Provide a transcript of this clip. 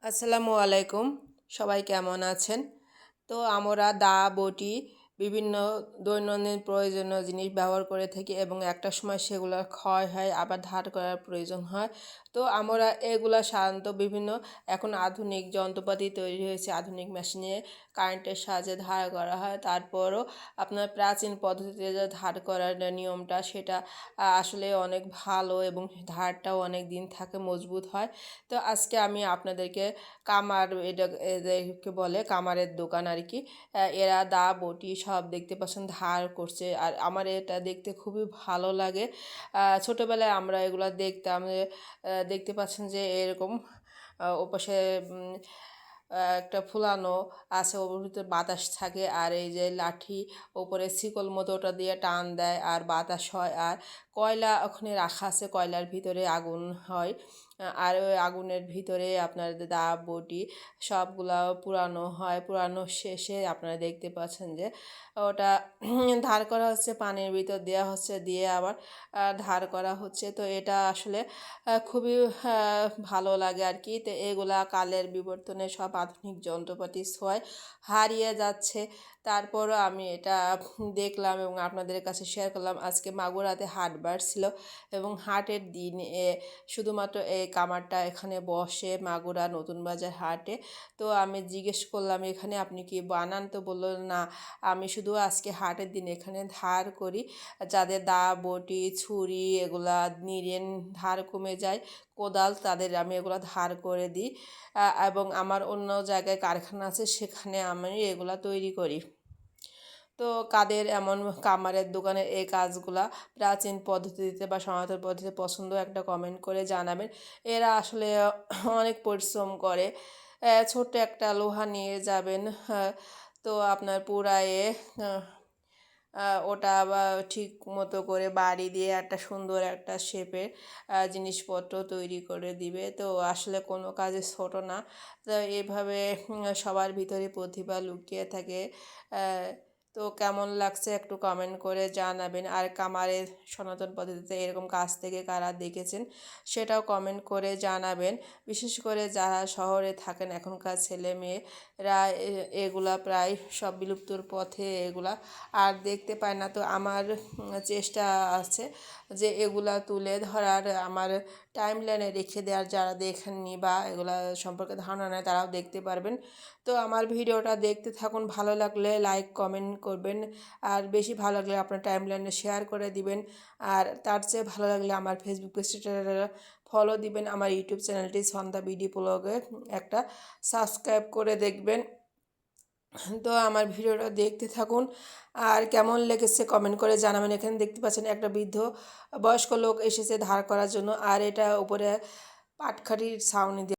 আসসালামু আলাইকুম। সবাই কেমন আছেন? তো আমরা দা বটি বিভিন্ন দৈনন্দিন প্রয়োজনীয় জিনিস ব্যবহার করে থাকি এবং একটা সময় সেগুলো ক্ষয় হয়, আবার ধার করার প্রয়োজন হয়। তো আমরা এগুলা সাধারণত বিভিন্ন এখন আধুনিক যন্ত্রপাতি তৈরি হয়েছে, আধুনিক মেশিনে কারেন্টের সাহায্যে ধার করা হয়। তারপরও আপনার প্রাচীন পদ্ধতিতে যে ধার করার নিয়মটা সেটা আসলে অনেক ভালো এবং ধারটাও অনেক দিন থাকে, মজবুত হয়। তো আজকে আমি আপনাদেরকে কামার, এটা এদেরকে বলে কামারের দোকান আর কি। এরা দা বটি সব দেখতে পাচ্ছেন ধার করছে, আর আমার এটা দেখতে খুবই ভালো লাগে। ছোটোবেলায় আমরা এগুলো দেখতাম যে দেখতে পাচ্ছেন যে এরকম ওপাশে একটা ফুলানো আছে, ওর ভিতরে বাতাস থাকে, আর এই যে লাঠি ওপরে শিকল মতো ওটা দিয়ে টান দেয় আর বাতাস হয়। আর কয়লা ওখানে রাখা আছে, কয়লার ভিতরে আগুন হয়, আর ওই আগুনের ভিতরে আপনার দা বটি সবগুলা পুরানো হয়। পুরানো শেষে আপনারা দেখতে পাচ্ছেন যে ওটা ধার করা হচ্ছে, পানির ভিতর দেওয়া হচ্ছে, দিয়ে আবার ধার করা হচ্ছে। তো এটা আসলে খুবই ভালো লাগে আর কি। তো এগুলা কালের বিবর্তনে সব আধুনিক যন্ত্রপাতি ছোঁয়ায় হারিয়ে যাচ্ছে। তারপরও আমি এটা দেখলাম এবং আপনাদের কাছে শেয়ার করলাম। আজকে মাগুরাতে হাট ছিল এবং হাটের দিন শুধুমাত্র এই কামারটা এখানে বসে, মাগুরা নতুন বাজার হাটে। তো আমি জিজ্ঞেস করলাম এখানে আপনি কি বানান? তো বললো না, আমি শুধু আজকে হাটের দিন এখানে ধার করি। যাদের দা বটি ছুরি এগুলা নিরেন ধার কমে যায়, কোদাল, তাদের আমি এগুলো ধার করে দিই। এবং আমার অন্য জায়গায় কারখানা আছে, সেখানে আমি এগুলা তৈরি করি। তো কাদের এমন কামারের দোকানের এই কাজগুলা প্রাচীন পদ্ধতিতে বা সনাতন পদ্ধতিতে পছন্দ একটা কমেন্ট করে জানাবেন। এরা আসলে অনেক পরিশ্রম করে। ছোট্ট একটা লোহা নিয়ে যাবেন, তো আপনার পুরায়ে ওটা আবার ঠিক মতো করে বাড়ি দিয়ে একটা সুন্দর একটা শেপের জিনিসপত্র তৈরি করে দিবে। তো আসলে কোনো কাজে ছোট না। তো এইভাবে সবার ভিতরে প্রতিভা লুকিয়ে থাকে। তো কেমন লাগছে একটু কমেন্ট করে জানাবেন। আর কামারের সনাতন পদ্ধতিতে এরকম কাজ থেকে কারা দেখেছেন সেটাও কমেন্ট করে জানাবেন। বিশেষ করে যারা শহরে থাকেন, এখনকার ছেলে মেয়েরা এগুলা প্রায় সব বিলুপ্তর পথে, এগুলা আর দেখতে পায় না। তো আমার চেষ্টা আছে যে এগুলা তুলে ধরার, আমার টাইম লাইনে রেখে দেওয়ার। যারা দেখেননি বা এগুলা সম্পর্কে ধারণা নেয় তারাও দেখতে পারবেন। তো আমার ভিডিওটা দেখতে থাকুন, ভালো লাগলে লাইক কমেন্ট করবেন, আর বেশি ভালো লাগলে আপনার টাইম লাইনে শেয়ার করে দিবেন। আর তার চেয়ে ভালো লাগলে আমার ফেসবুক পেজটা ফলো দিবেন, আমার ইউটিউব চ্যানেলটি সন্ধ্যা বিডি ব্লগে একটা সাবস্ক্রাইব করে দেখবেন। তো আমার ভিডিওটা দেখতে থাকুন, আর কেমন লেগেছে কমেন্ট করে জানাবেন। এখানে দেখতে পাচ্ছেন একটা বৃদ্ধ বয়স্ক লোক এসেছে ধার করার জন্য, আর এটা উপরে পাটখাটির ছাউনি দিয়ে